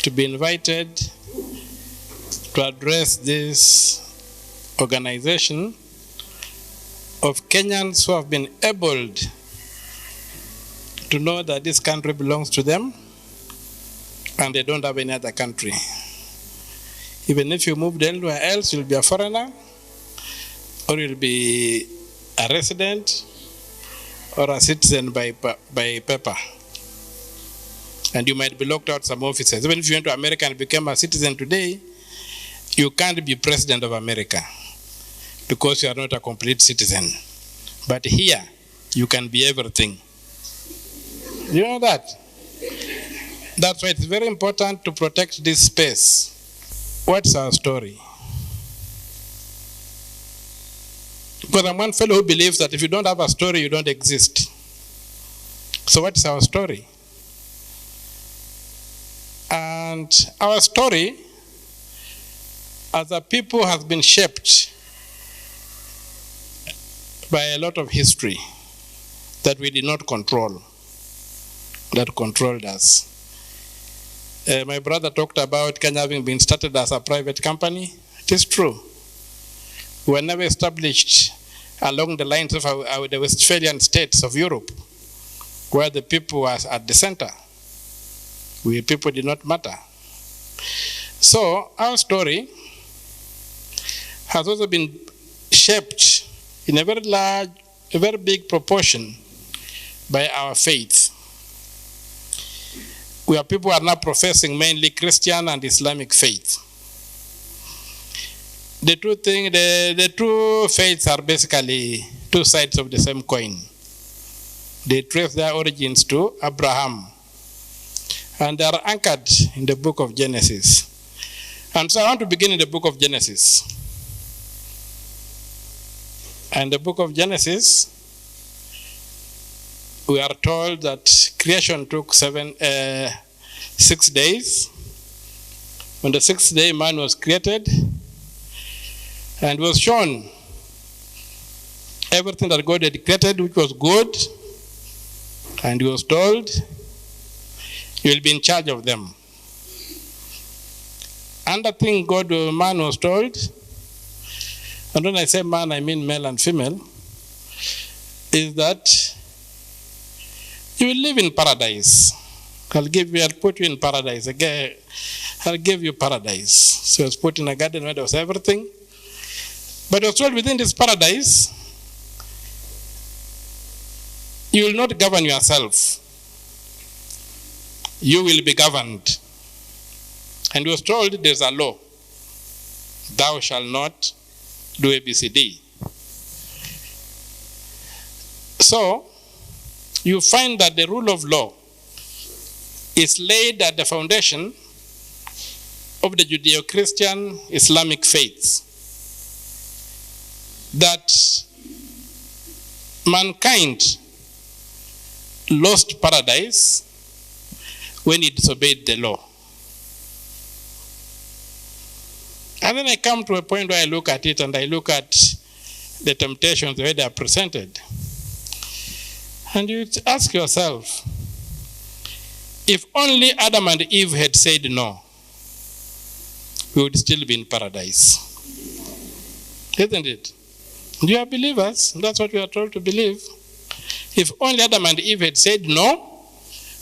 to be invited to address this organization of Kenyans who have been able to know that this country belongs to them and they don't have any other country. Even if you moved anywhere else, you'll be a foreigner, or you'll be a resident, or a citizen by paper. And you might be locked out some offices. Even if you went to America and became a citizen today, you can't be president of America because you are not a complete citizen. But here, you can be everything. You know that? That's why it's very important to protect this space. What's our story? Because I'm one fellow who believes that if you don't have a story, you don't exist. So what's our story? And our story as a people has been shaped by a lot of history that we did not control, that controlled us. My brother talked about Kenya having been started as a private company. It is true. We were never established along the lines of the Westphalian states of Europe, where the people were at the center. We people did not matter. So our story has also been shaped in a very large, a very big proportion by our faith. We are people who are now professing mainly Christian and Islamic faith. The two faiths are basically two sides of the same coin. They trace their origins to Abraham, and they are anchored in the book of Genesis. And so I want to begin in the book of Genesis. And the book of Genesis, we are told that creation took 6 days. On the sixth day, man was created and was shown everything that God had created, which was good, and he was told, you will be in charge of them. And the thing man was told, and when I say man, I mean male and female, is that you will live in paradise. I'll put you in paradise. Again, I'll give you paradise. So he was put in a garden where there was everything. But he was told within this paradise, you will not govern yourself. You will be governed. And he was told there's a law. Thou shalt not do ABCD. So, you find that the rule of law is laid at the foundation of the Judeo-Christian Islamic faiths. That mankind lost paradise when he disobeyed the law. And then I come to a point where I look at it and I look at the temptations, the way they are presented. And you ask yourself, if only Adam and Eve had said no, we would still be in paradise. Isn't it? You are believers. That's what we are told to believe. If only Adam and Eve had said no,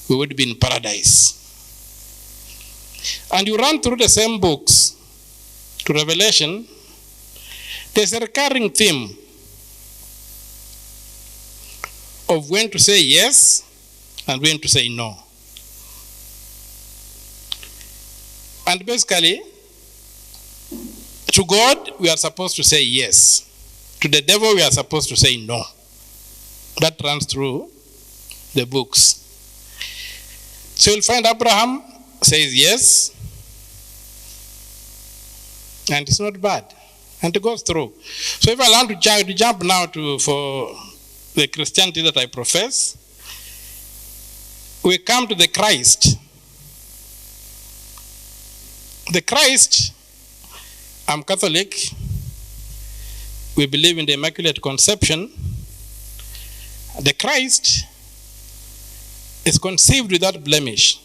we would be in paradise. And you run through the same books to Revelation, there's a recurring theme of when to say yes and when to say no. And basically, to God, we are supposed to say yes. To the devil, we are supposed to say no. That runs through the books. So you'll find Abraham says yes, and it's not bad. And it goes through. So if I want to jump now for the Christianity that I profess, we come to the Christ. The Christ, I'm Catholic. We believe in the Immaculate Conception. The Christ is conceived without blemish.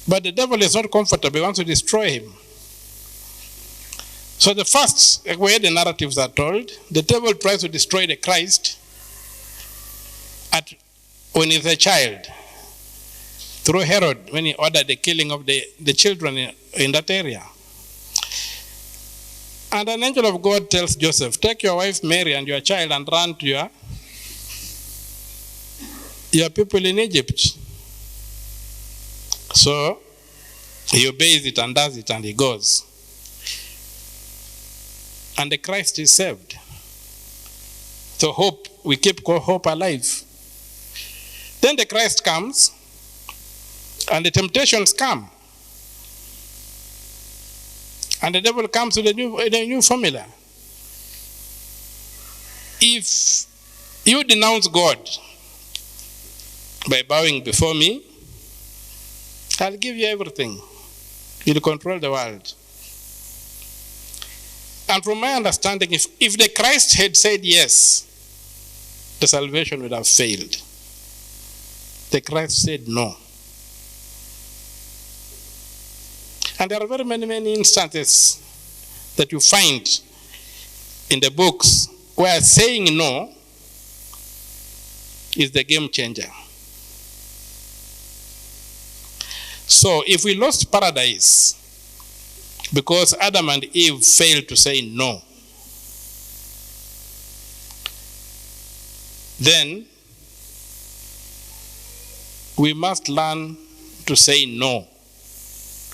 But the devil is not comfortable. He wants to destroy him. So the first way the narratives are told, the devil tries to destroy the Christ when he's a child. Through Herod, when he ordered the killing of the children in that area. And an angel of God tells Joseph, take your wife Mary and your child and run to your people in Egypt. So he obeys it and does it, and he goes. And the Christ is saved. So hope, we keep hope alive. Then the Christ comes, and the temptations come. And the devil comes with a new formula. If you denounce God by bowing before me, I'll give you everything. You'll control the world. And from my understanding, if the Christ had said yes, the salvation would have failed. The Christ said no. And there are very many instances that you find in the books where saying no is the game changer. So if we lost paradise because Adam and Eve failed to say no, then we must learn to say no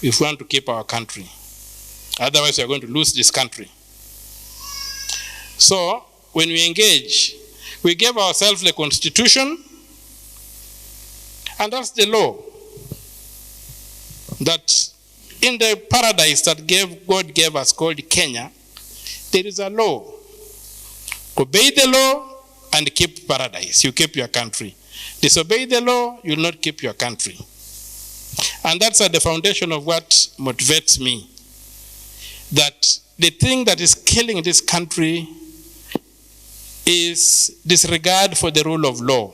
if we want to keep our country. Otherwise, we are going to lose this country. So, when we engage, we give ourselves the constitution, and that's the law. That in the paradise that God gave us, called Kenya, there is a law. Obey the law and keep paradise. You keep your country. Disobey the law, you will not keep your country. And that's at the foundation of what motivates me. That the thing that is killing this country is disregard for the rule of law.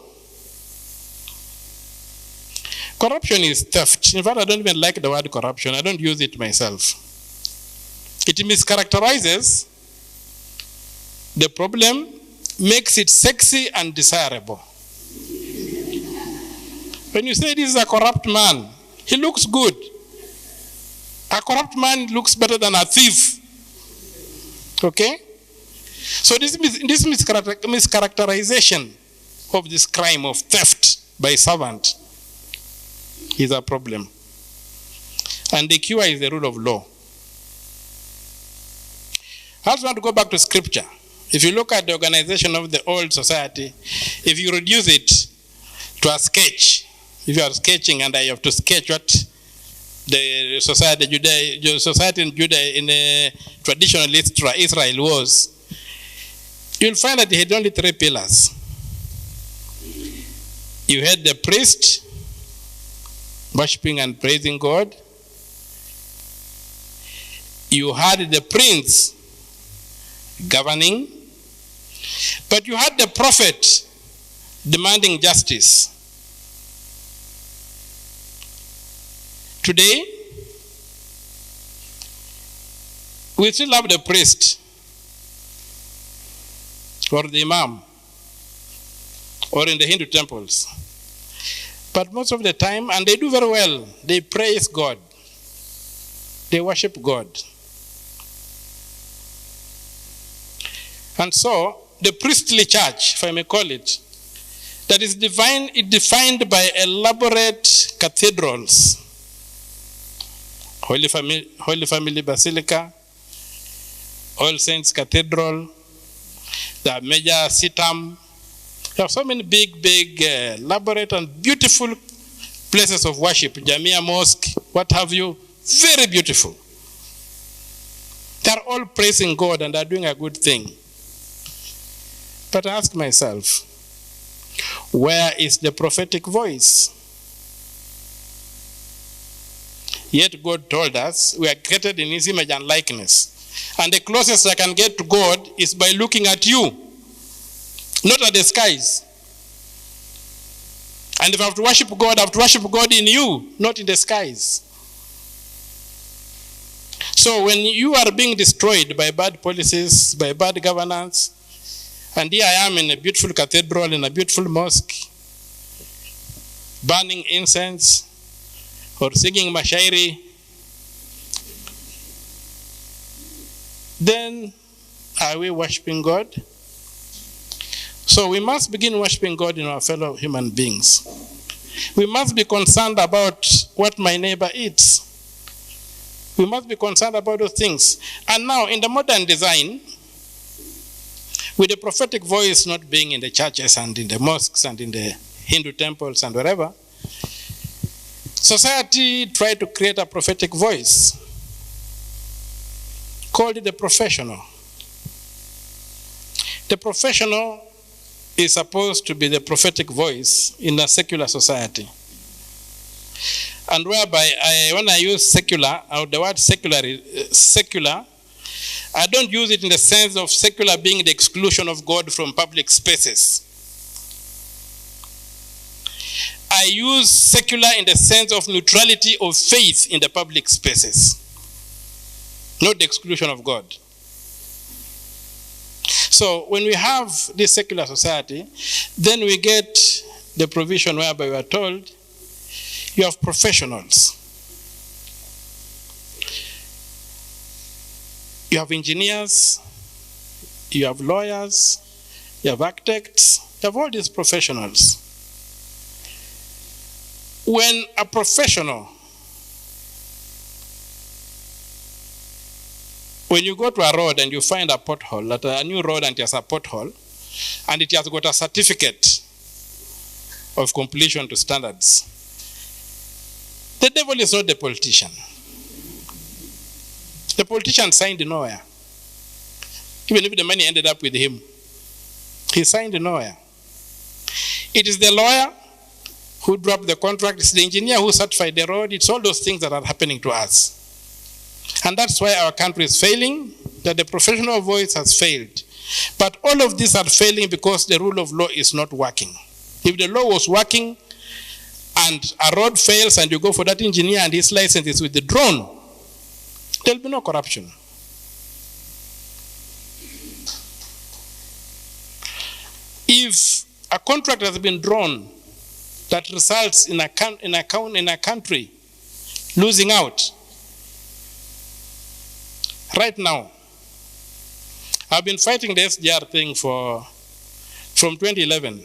Corruption is theft. In fact, I don't even like the word corruption. I don't use it myself. It mischaracterizes the problem, makes it sexy and desirable. When you say this is a corrupt man, he looks good. A corrupt man looks better than a thief. Okay? So this mischaracterization of this crime of theft by servant is a problem. And the cure is the rule of law. I also want to go back to scripture. If you look at the organization of the old society, if you reduce it to a sketch, if you are sketching and I have to sketch what the society in Judah in a traditional Israel was, you'll find that it had only 3 pillars. You had the priest worshiping and praising God. You had the prince governing. But you had the prophet demanding justice. Today, we still have the priest or the imam or in the Hindu temples. But most of the time, and they do very well, they praise God. They worship God. And so, the priestly church, if I may call it, that is defined by elaborate cathedrals, Holy Family Basilica, All Saints Cathedral, the Major Sitam. There are so many big, elaborate and beautiful places of worship, Jamia Mosque, what have you, very beautiful. They are all praising God and are doing a good thing. But I ask myself, where is the prophetic voice? Yet God told us we are created in His image and likeness. And the closest I can get to God is by looking at you, not at the skies. And if I have to worship God, I have to worship God in you, not in the skies. So when you are being destroyed by bad policies, by bad governance, and here I am in a beautiful cathedral, in a beautiful mosque, burning incense or singing mashairi, then are we worshiping God? So we must begin worshiping God in our fellow human beings. We must be concerned about what my neighbor eats. We must be concerned about those things. And now in the modern design, with the prophetic voice not being in the churches and in the mosques and in the Hindu temples and wherever, society tried to create a prophetic voice called the professional. The professional is supposed to be the prophetic voice in a secular society. And whereby, when I use secular, or the word secular, I don't use it in the sense of secular being the exclusion of God from public spaces. I use secular in the sense of neutrality of faith in the public spaces, not the exclusion of God. So when we have this secular society, then we get the provision whereby we are told you have professionals. You have engineers, you have lawyers, you have architects, you have all these professionals. When a professional, when you go to a road and you find a pothole, a new road and it has a pothole, and it has got a certificate of completion to standards, the devil is not the politician. The politician signed nowhere. Even if the money ended up with him, he signed nowhere. It is the lawyer who dropped the contract, it's the engineer who certified the road, it's all those things that are happening to us. And that's why our country is failing, that the professional voice has failed. But all of these are failing because the rule of law is not working. If the law was working and a road fails and you go for that engineer and his license is withdrawn, there'll be no corruption. If a contract has been drawn that results in a country losing out, right now, I've been fighting the SGR thing from 2011.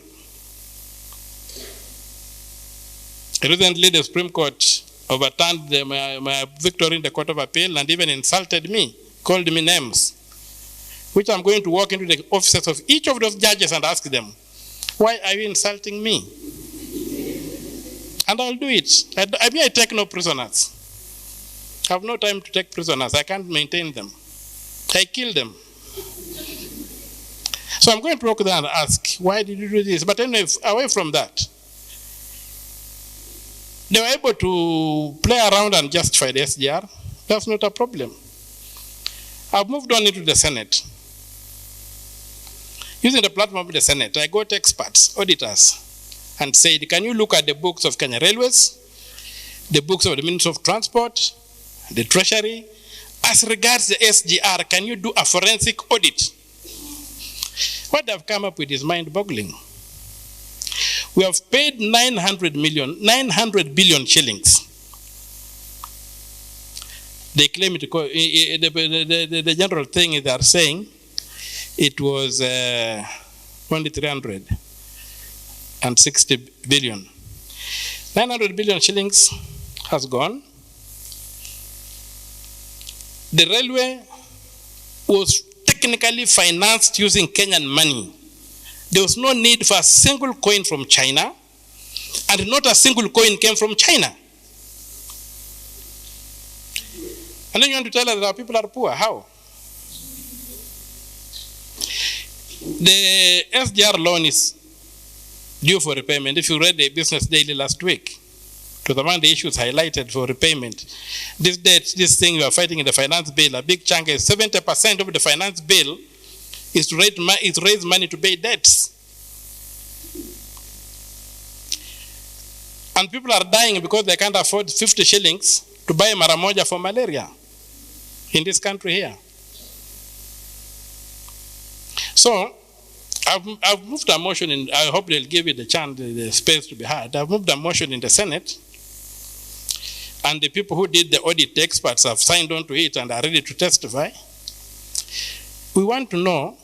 Recently, the Supreme Court overturned my victory in the Court of Appeal and even insulted me, called me names, which I'm going to walk into the offices of each of those judges and ask them, why are you insulting me? And I'll do it. I take no prisoners. I have no time to take prisoners. I can't maintain them. I kill them. So I'm going to walk there and ask, why did you do this? But anyway, away from that, they were able to play around and justify the SGR. That's not a problem. I've moved on into the Senate. Using the platform of the Senate, I got experts, auditors, and said, can you look at the books of Kenya Railways, the books of the Ministry of Transport, the Treasury? As regards the SGR, can you do a forensic audit? What they've come up with is mind-boggling. We have paid 900 billion shillings. They claim it, the general thing is they are saying it was only 360 billion. 900 billion shillings has gone. The railway was technically financed using Kenyan money. There was no need for a single coin from China, and not a single coin came from China. And then you want to tell us that our people are poor. How? The SGR loan is due for repayment. If you read the Business Daily last week, to the one the issues highlighted for repayment, this thing you are fighting in the finance bill, a big chunk is 70% of the finance bill is to raise money to pay debts. And people are dying because they can't afford 50 shillings to buy maramoja for malaria. in this country here. So I've moved a motion in, I hope they'll give it the chance, the space to be heard. I've moved a motion in the Senate, and the people who did the audit, the experts, have signed on to it and are ready to testify. We want to know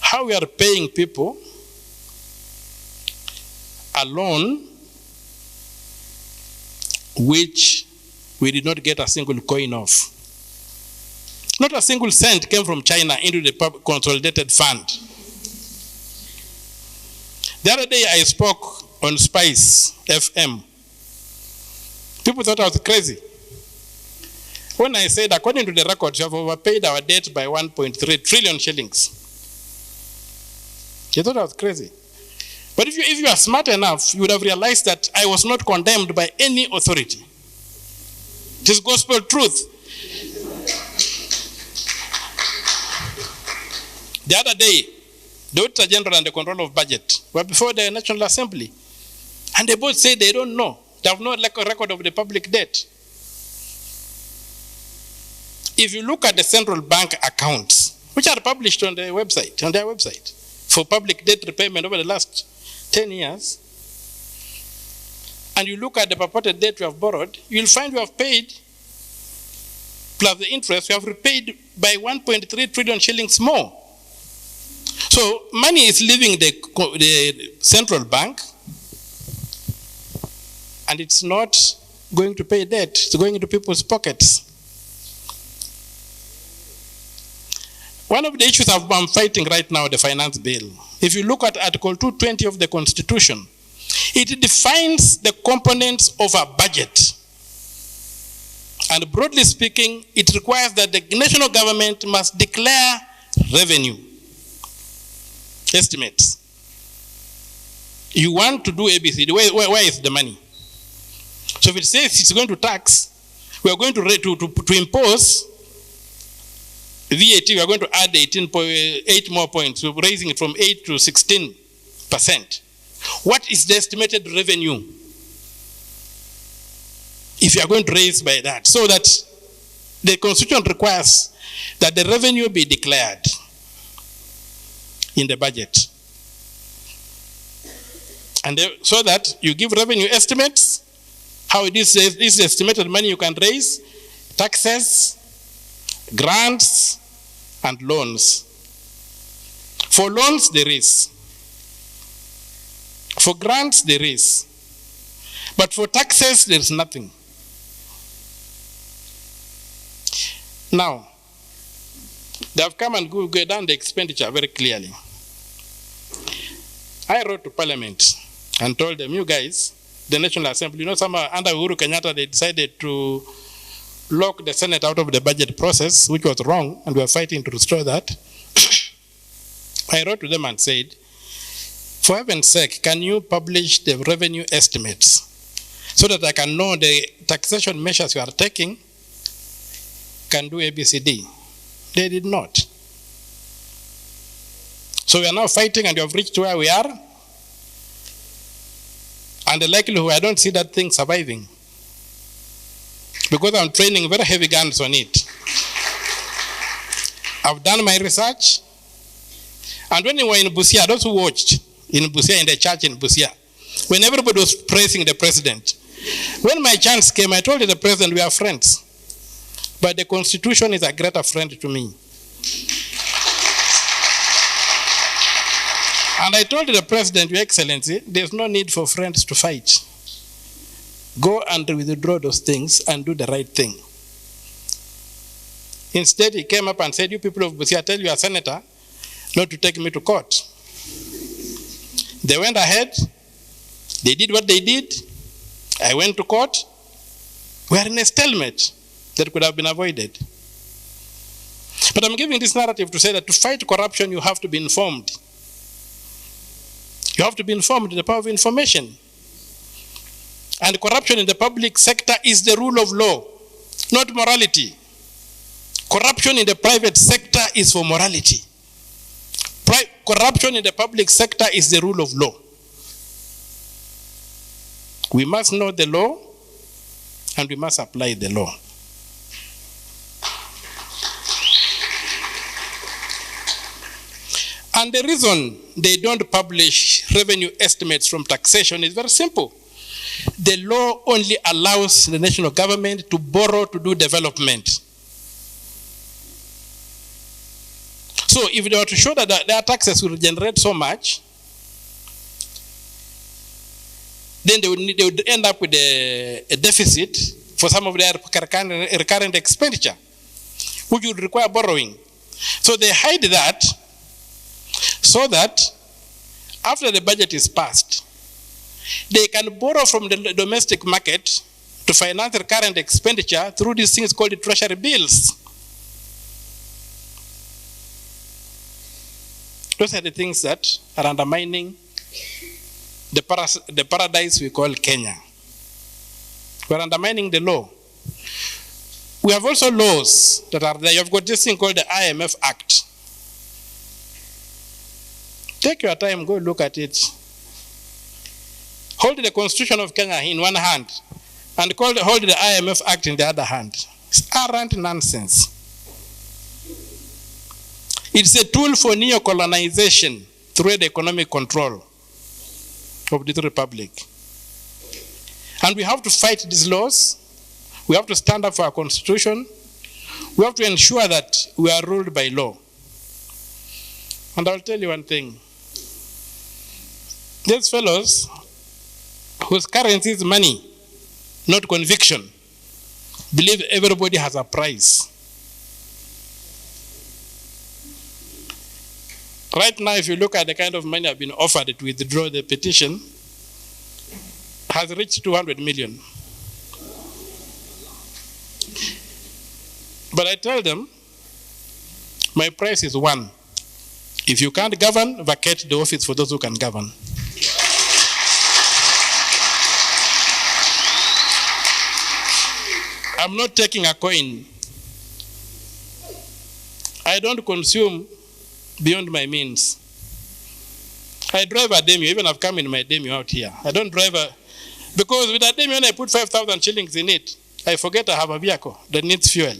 how we are paying people a loan which we did not get a single coin of. Not a single cent came from China into the consolidated fund. The other day I spoke on Spice FM. People thought I was crazy when I said, according to the records, you have overpaid our debt by 1.3 trillion shillings. They thought I was crazy. But if you are smart enough, you would have realized that I was not condemned by any authority. It is gospel truth. The other day, the Auditor General and the Control of Budget were before the National Assembly, and they both said they don't know. They have no record of the public debt. If you look at the central bank accounts, which are published on their website, for public debt repayment over the last 10 years, and you look at the purported debt we have borrowed, you'll find we have paid, plus the interest, we have repaid by 1.3 trillion shillings more. So money is leaving the central bank, and it's not going to pay debt, it's going into people's pockets. One of the issues I'm fighting right now, the finance bill. If you look at Article 220 of the Constitution, it defines the components of a budget. And broadly speaking, it requires that the national government must declare revenue estimates. You want to do ABC, where is the money? So if it says it's going to tax, we are going to impose VAT, we are going to add 8 more points, so raising it from 8 to 16%. What is the estimated revenue if you are going to raise by that? So that the Constitution requires that the revenue be declared in the budget. And so that you give revenue estimates, how this estimated money you can raise, taxes, grants, and loans. For loans, there is. For grants, there is. But for taxes, there is nothing. Now, they have come and go down the expenditure very clearly. I wrote to Parliament and told them, you guys, the National Assembly, somehow under Uhuru Kenyatta, they decided to lock the Senate out of the budget process, which was wrong, and we are fighting to restore that. I wrote to them and said, for heaven's sake, can you publish the revenue estimates so that I can know the taxation measures you are taking can do ABCD? They did not. So we are now fighting, and we have reached where we are, and the likelihood, I don't see that thing surviving, because I'm training very heavy guns on it. I've done my research, and when we were in Busia, those who watched in Busia, in the church in Busia, when everybody was praising the president, when my chance came, I told the president, we are friends, but the Constitution is a greater friend to me. And I told the president, Your Excellency, there's no need for friends to fight. Go and withdraw those things and do the right thing. Instead, he came up and said, you people of Busia, tell your senator not to take me to court. They went ahead. They did what they did. I went to court. We are in a stalemate that could have been avoided. But I'm giving this narrative to say that to fight corruption, you have to be informed. You have to be informed in the power of information. And corruption in the public sector is the rule of law, not morality. Corruption in the private sector is for morality. Corruption in the public sector is the rule of law. We must know the law, and we must apply the law. And the reason they don't publish revenue estimates from taxation is very simple. The law only allows the national government to borrow to do development. So if they were to show that their taxes will generate so much, then they would end up with a deficit for some of their recurrent expenditure, which would require borrowing. So they hide that so that after the budget is passed, they can borrow from the domestic market to finance recurrent expenditure through these things called the treasury bills. Those are the things that are undermining the paradise we call Kenya. We're undermining the law. We have also laws that are there. You've got this thing called the IMF Act. Take your time, go look at it. Hold the Constitution of Kenya in one hand and hold the IMF Act in the other hand. It's arrant nonsense. It's a tool for neocolonization through the economic control of the republic. And we have to fight these laws. We have to stand up for our constitution. We have to ensure that we are ruled by law. And I'll tell you one thing. These fellows whose currency is money, not conviction, believe everybody has a price. Right now, if you look at the kind of money I've been offered to withdraw the petition, has reached 200 million. But I tell them, my price is one. If you can't govern, vacate the office for those who can govern. I'm not taking a coin. I don't consume beyond my means. I drive a Demio, even I've come in my Demio out here. I don't drive because with a Demio, when I put 5,000 shillings in it, I forget I have a vehicle that needs fuel.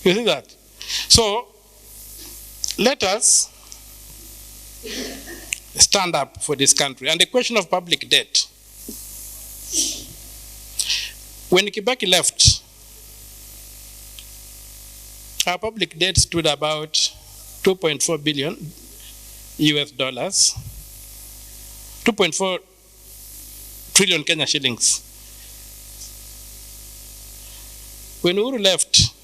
You see that? So, let us stand up for this country. And the question of public debt. When Kibaki left, our public debt stood about 2.4 billion US dollars, 2.4 trillion Kenya shillings. When Uhuru left,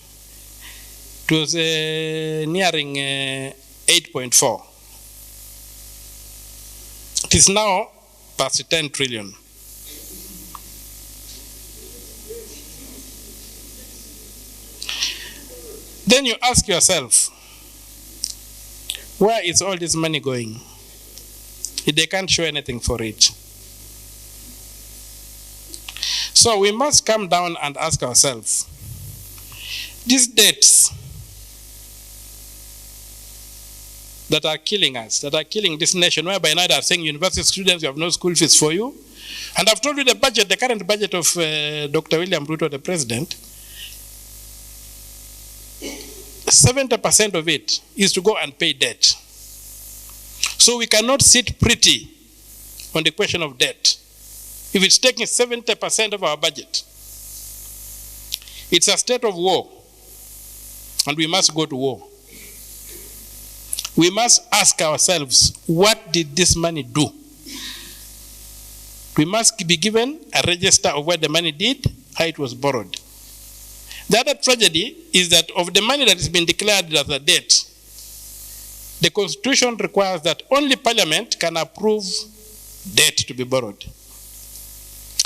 it was nearing 8.4. It is now past 10 trillion. Then you ask yourself, where is all this money going? If they can't show anything for it. So we must come down and ask ourselves, these debts that are killing us, that are killing this nation, whereby now they are saying university students, you have no school fees for you. And I've told you the budget, the current budget of Dr. William Ruto, the president, 70% of it is to go and pay debt. So we cannot sit pretty on the question of debt. If it's taking 70% of our budget, it's a state of war, and we must go to war. We must ask ourselves, what did this money do? We must be given a register of what the money did, how it was borrowed. The other tragedy is that of the money that has been declared as a debt, the Constitution requires that only Parliament can approve debt to be borrowed.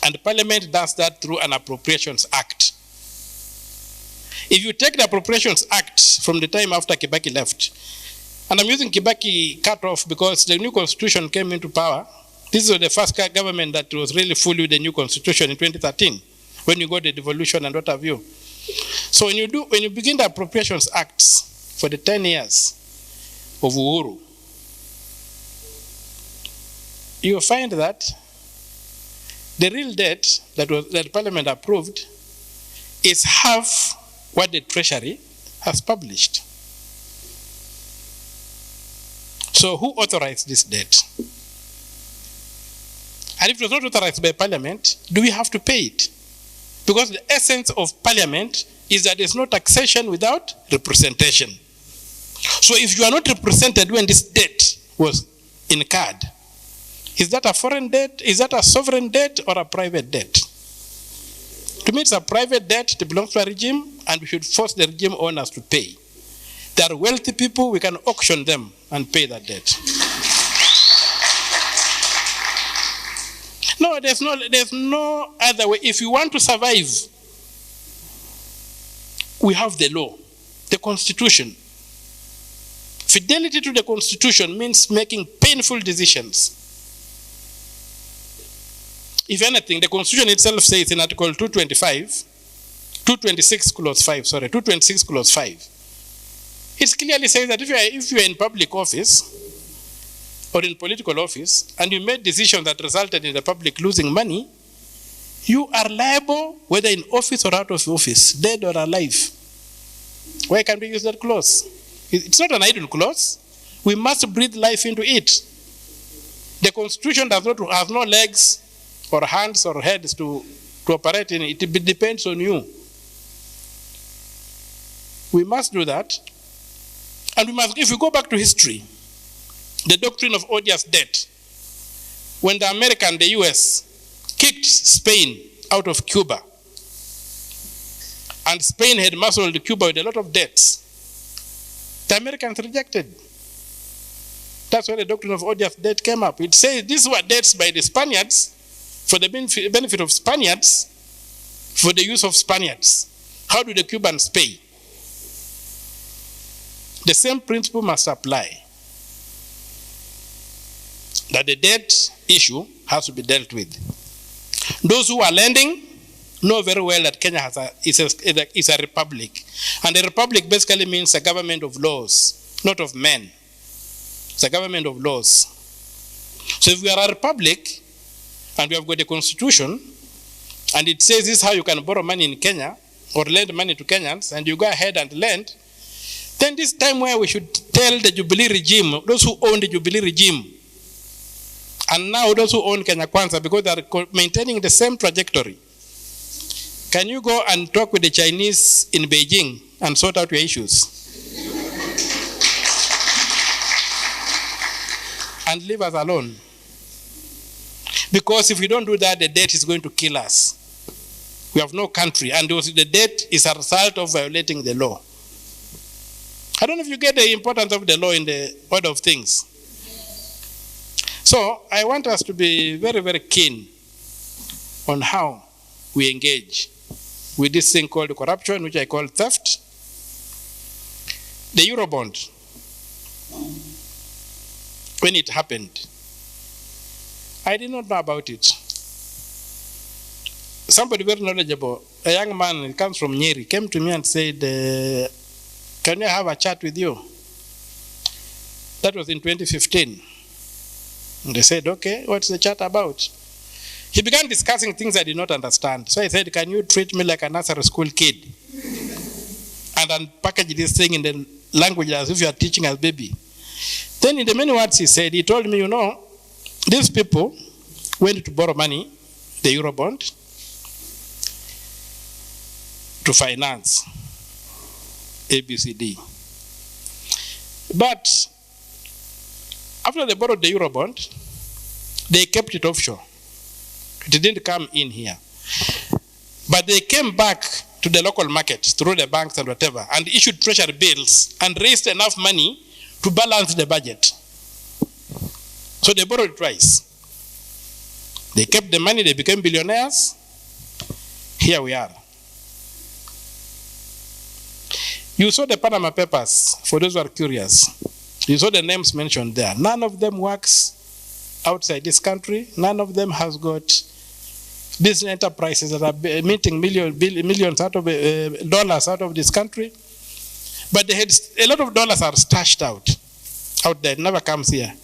And Parliament does that through an Appropriations Act. If you take the Appropriations Act from the time after Kibaki left, and I'm using Kibaki cut-off because the new Constitution came into power. This was the first government that was really full with the new Constitution in 2013, when you got the devolution and what have you. So when you begin the Appropriations Acts for the 10 years of Uhuru, you find that the real debt that Parliament approved is half what the Treasury has published. So who authorized this debt? And if it was not authorized by Parliament, do we have to pay it? Because the essence of Parliament is that there's no taxation without representation. So if you are not represented when this debt was incurred, is that a foreign debt? Is that a sovereign debt or a private debt? To me, it's a private debt. It belongs to a regime, and we should force the regime owners to pay. They are wealthy people. We can auction them and pay that debt. No, there's no other way. If you want to survive, we have the law, the Constitution. Fidelity to the Constitution means making painful decisions. If anything, the Constitution itself says in Article 226 clause 5, it clearly says that if you are in public office or in political office and you made decisions that resulted in the public losing money, you are liable whether in office or out of office, dead or alive. Why can't we use that clause? It's not an idle clause. We must breathe life into it. The Constitution has no legs or hands or heads to operate in it. It depends on you. We must do that. And we must, if we go back to history, the doctrine of odious debt, when the US kicked Spain out of Cuba, and Spain had muscled Cuba with a lot of debts, the Americans rejected. That's why the doctrine of odious debt came up. It says these were debts by the Spaniards for the benefit of Spaniards, for the use of Spaniards. How do the Cubans pay? The same principle must apply. That the debt issue has to be dealt with. Those who are lending know very well that Kenya is a republic. And a republic basically means a government of laws, not of men. It's a government of laws. So if we are a republic, and we have got a constitution, and it says this is how you can borrow money in Kenya, or lend money to Kenyans, and you go ahead and lend, then this time where we should tell the Jubilee regime, those who own the Jubilee regime, and now those who own Kenya Kwanza, because they are maintaining the same trajectory, can you go and talk with the Chinese in Beijing and sort out your issues? And leave us alone. Because if we don't do that, the debt is going to kill us. We have no country, and the debt is a result of violating the law. I don't know if you get the importance of the law in the order of things. So I want us to be very, very keen on how we engage with this thing called corruption, which I call theft. The Eurobond, when it happened, I did not know about it. Somebody very knowledgeable, a young man, he comes from Nyeri, came to me and said, can I have a chat with you? That was in 2015. And they said, okay, what's the chat about? He began discussing things I did not understand. So I said, can you treat me like a nursery school kid? And unpackage this thing in the language as if you are teaching a baby. Then in the many words he said, he told me, you know, these people went to borrow money, the Eurobond, to finance ABCD. But after they borrowed the Eurobond, they kept it offshore. It didn't come in here. But they came back to the local market through the banks and whatever, and issued treasury bills and raised enough money to balance the budget. So they borrowed twice. They kept the money, they became billionaires. Here we are. You saw the Panama Papers, for those who are curious. You saw the names mentioned there. None of them works outside this country. None of them has got business enterprises that are minting millions out of dollars out of this country. But they had a lot of dollars are stashed out there. It never comes here.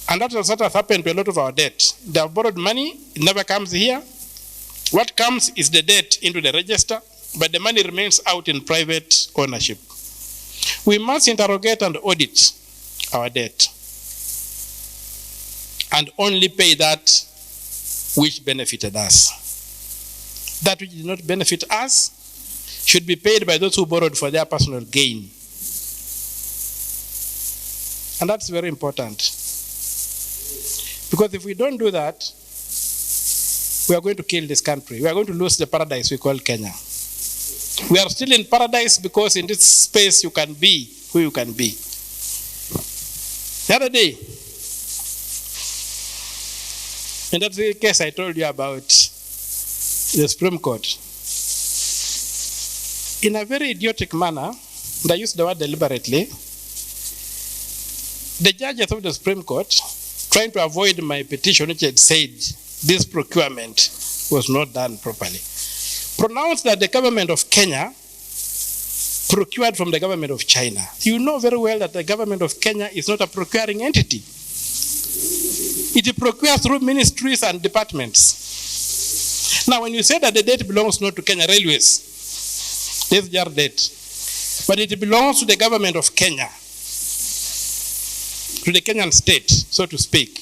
And that's what has happened to a lot of our debt. They have borrowed money, it never comes here. What comes is the debt into the register, but the money remains out in private ownership. We must interrogate and audit our debt and only pay that which benefited us. That which did not benefit us should be paid by those who borrowed for their personal gain. And that's very important. Because if we don't do that, we are going to kill this country. We are going to lose the paradise we call Kenya. We are still in paradise because in this space you can be who you can be. The other day, in that case I told you about the Supreme Court, in a very idiotic manner, and I use the word deliberately, the judges of the Supreme Court, trying to avoid my petition, which had said this procurement was not done properly, pronounced that the government of Kenya procured from the government of China. You know very well that the government of Kenya is not a procuring entity. It procures through ministries and departments. Now, when you say that the debt belongs not to Kenya Railways, this is their debt, but it belongs to the government of Kenya, to the Kenyan state, so to speak.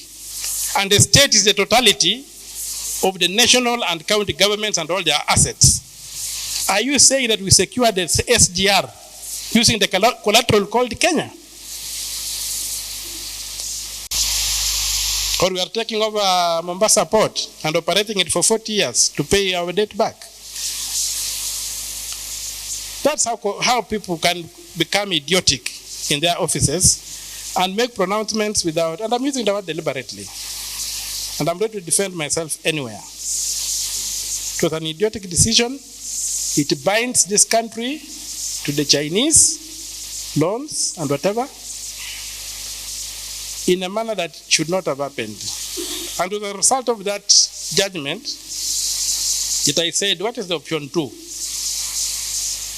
And the state is the totality of the national and county governments and all their assets. Are you saying that we secure the SGR using the collateral called Kenya? Or we are taking over Mombasa Port and operating it for 40 years to pay our debt back? That's how people can become idiotic in their offices and make pronouncements without, and I'm using the word deliberately, and I'm ready to defend myself anywhere. It was an idiotic decision. It binds this country to the Chinese loans and whatever in a manner that should not have happened. And as a result of that judgment, that I said, what is the option 2?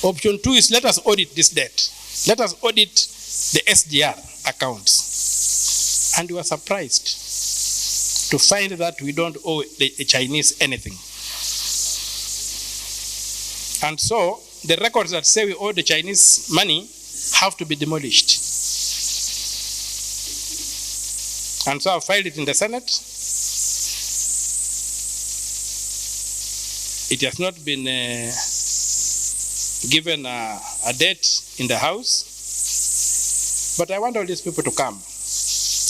Option 2 is let us audit this debt. Let us audit the SGR accounts. And we were surprised to find that we don't owe the Chinese anything. And so the records that say we owe the Chinese money have to be demolished. And so I filed it in the Senate. It has not been given a date in the House. But I want all these people to come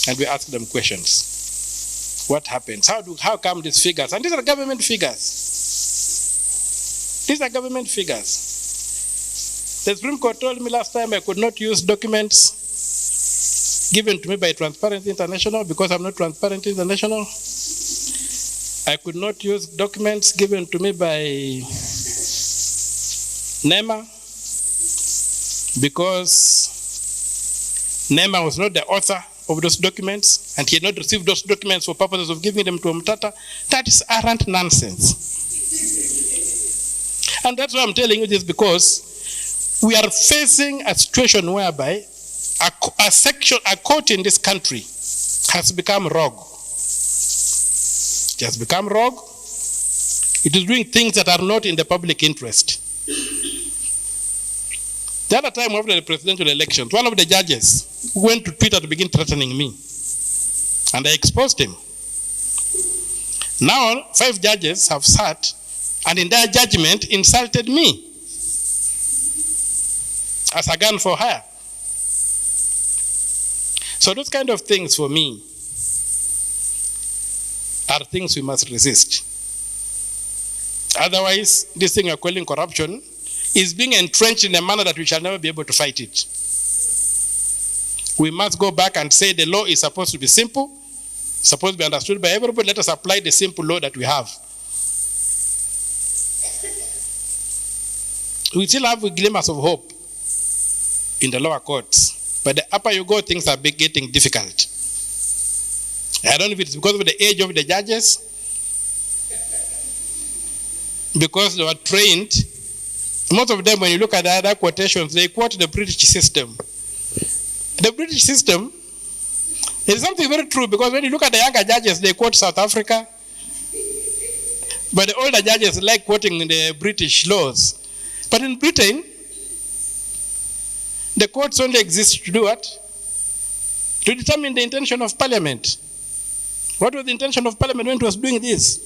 and we ask them questions. What happens? How come these figures? And these are government figures. These are government figures. The Supreme Court told me last time I could not use documents given to me by Transparency International because I'm not Transparency International. I could not use documents given to me by NEMA because NEMA was not the author of those documents and he had not received those documents for purposes of giving them to Omtatah. That is arrant nonsense. And that's why I'm telling you this, because we are facing a situation whereby a court in this country has become rogue. It has become rogue. It is doing things that are not in the public interest. The other time after the presidential elections, one of the judges went to Twitter to begin threatening me. And I exposed him. Now, 5 judges have sat and in their judgment insulted me as a gun for hire. So those kind of things for me are things we must resist. Otherwise, this thing you're calling corruption is being entrenched in a manner that we shall never be able to fight it. We must go back and say the law is supposed to be simple, supposed to be understood by everybody. Let us apply the simple law that we have. We still have glimmers of hope in the lower courts. But the upper you go, things are getting difficult. I don't know if it's because of the age of the judges, because they were trained. Most of them, when you look at the other quotations, they quote the British system. The British system is something very true, because when you look at the younger judges, they quote South Africa. But the older judges like quoting the British laws. But in Britain, The courts only exist to do what? To determine the intention of Parliament. What was the intention of Parliament when it was doing this?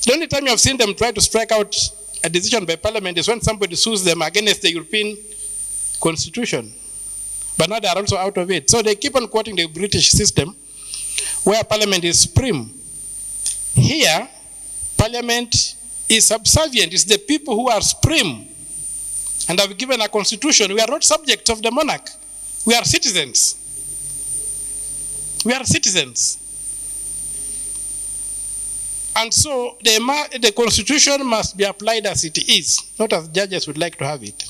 The only time you have seen them try to strike out a decision by Parliament is when somebody sues them against the European Constitution. But now they are also out of it. So they keep on quoting the British system where Parliament is supreme. Here, Parliament is subservient. It's the people who are supreme and have given a constitution. We are not subjects of the monarch. We are citizens. We are citizens. And so the constitution must be applied as it is, not as judges would like to have it.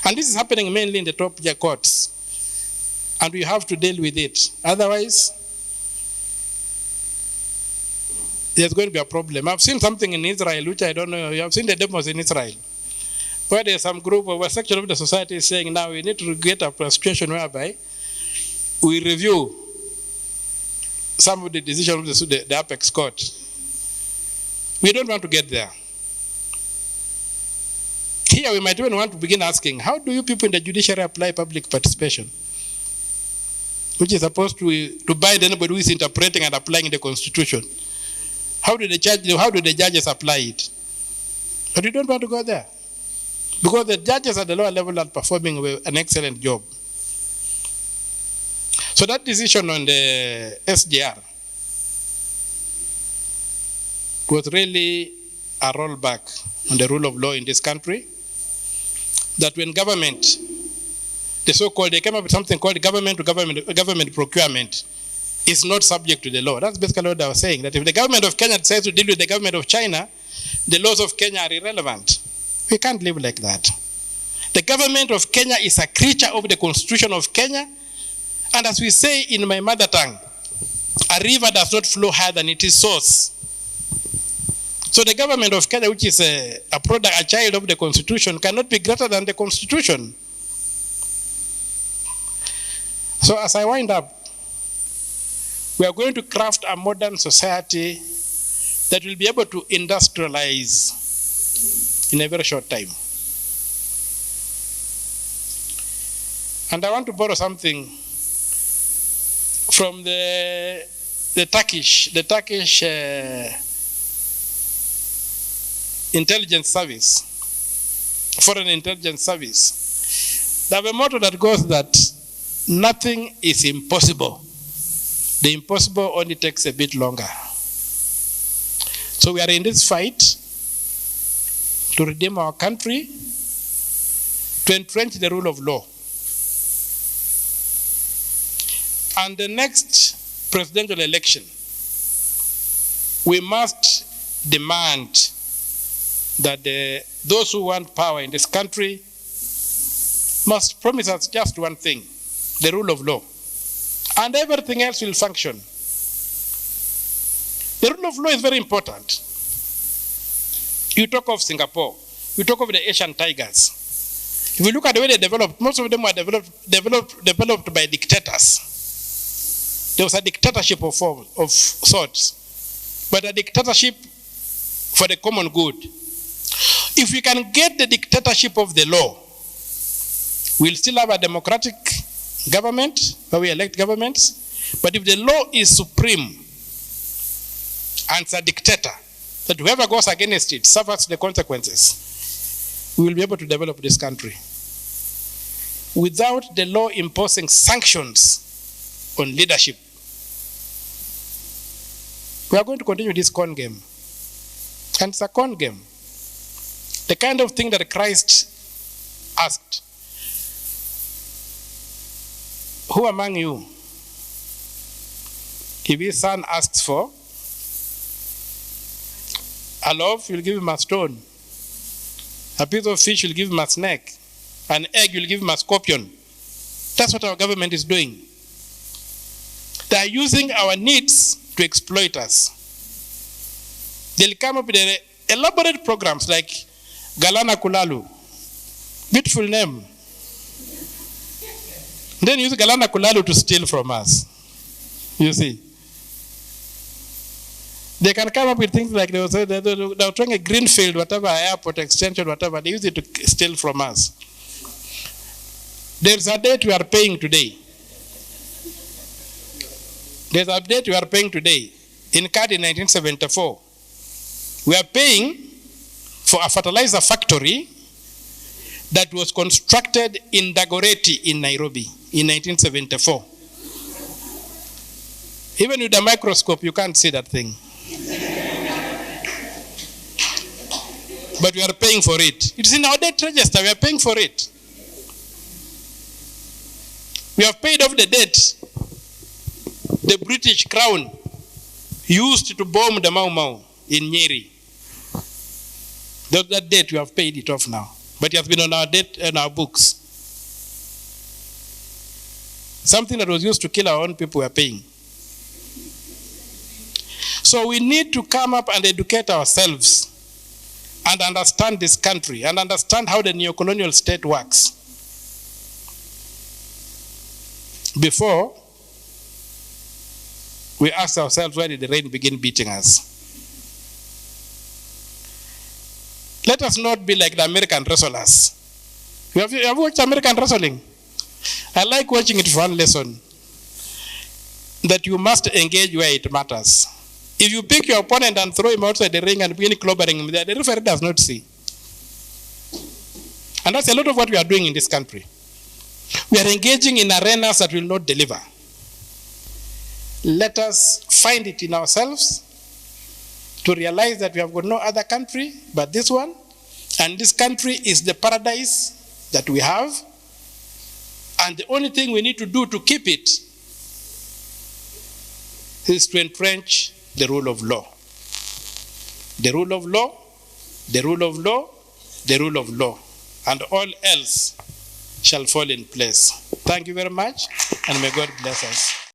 And this is happening mainly in the top courts. And we have to deal with it. Otherwise, there's going to be a problem. I've seen something in Israel, which I don't know. You have seen the demos in Israel, where there's some group or a section of the society is saying, now we need to get a situation whereby we review some of the decisions of the apex court. We don't want to get there. Here we might even want to begin asking, how do you people in the judiciary apply public participation? Which is supposed to bind anybody who is interpreting and applying the constitution. How do the judges apply it? But we don't want to go there. Because the judges at the lower level are performing an excellent job. So that decision on the SGR was really a rollback on the rule of law in this country. That when government, they came up with something called government procurement, is not subject to the law. That's basically what I was saying, that if the government of Kenya decides to deal with the government of China, the laws of Kenya are irrelevant. We can't live like that. The government of Kenya is a creature of the Constitution of Kenya, and as we say in my mother tongue, a river does not flow higher than its source. So the government of Kenya, which is a child of the Constitution, cannot be greater than the Constitution. So as I wind up, we are going to craft a modern society that will be able to industrialize in a very short time. And I want to borrow something from the Turkish intelligence service, foreign intelligence service. They have a motto that goes that nothing is impossible. The impossible only takes a bit longer. So we are in this fight to redeem our country, to entrench the rule of law. And the next presidential election, we must demand that those who want power in this country must promise us just one thing, the rule of law. And everything else will function. The rule of law is very important. You talk of Singapore, you talk of the Asian tigers. If you look at the way they developed, most of them were developed by dictators. There was a dictatorship of sorts, but a dictatorship for the common good. If we can get the dictatorship of the law, we'll still have a democratic government where we elect governments. But if the law is supreme and it's a dictator, that whoever goes against it suffers the consequences, we will be able to develop this country. Without the law imposing sanctions on leadership, we are going to continue this con game. And it's a con game. The kind of thing that Christ asked, who among you, if his son asks for a loaf, you'll give him a stone. A piece of fish, you'll give him a snake. An egg, you'll give him a scorpion. That's what our government is doing. They are using our needs to exploit us. They'll come up with elaborate programs like Galana Kulalu. Beautiful name. Then use Galana Kulalu to steal from us. You see. They can come up with things like they were trying a greenfield, whatever, airport extension, whatever. They use it to steal from us. There's a debt we are paying today. There's a debt we are paying today. Incurred in 1974. We are paying for a fertilizer factory that was constructed in Dagoretti in Nairobi in 1974. Even with a microscope, you can't see that thing. But we are paying for it. It's in our debt register. We are paying for it. We have paid off the debt the British Crown used to bomb the Mau Mau in Nyeri. That debt we have paid it off now. But it has been on our debt and our books. Something that was used to kill our own people we are paying. So we need to come up and educate ourselves and understand this country and understand how the neocolonial state works before we ask ourselves, why did the rain begin beating us? Let us not be like the American wrestlers. Have you watched American wrestling? I like watching it for one lesson, that you must engage where it matters. If you pick your opponent and throw him outside the ring and begin clobbering him, the referee does not see. And that's a lot of what we are doing in this country. We are engaging in arenas that will not deliver. Let us find it in ourselves to realize that we have got no other country but this one, and this country is the paradise that we have, and the only thing we need to do to keep it is to entrench the rule of law. The rule of law, the rule of law, the rule of law, and all else shall fall in place. Thank you very much, and may God bless us.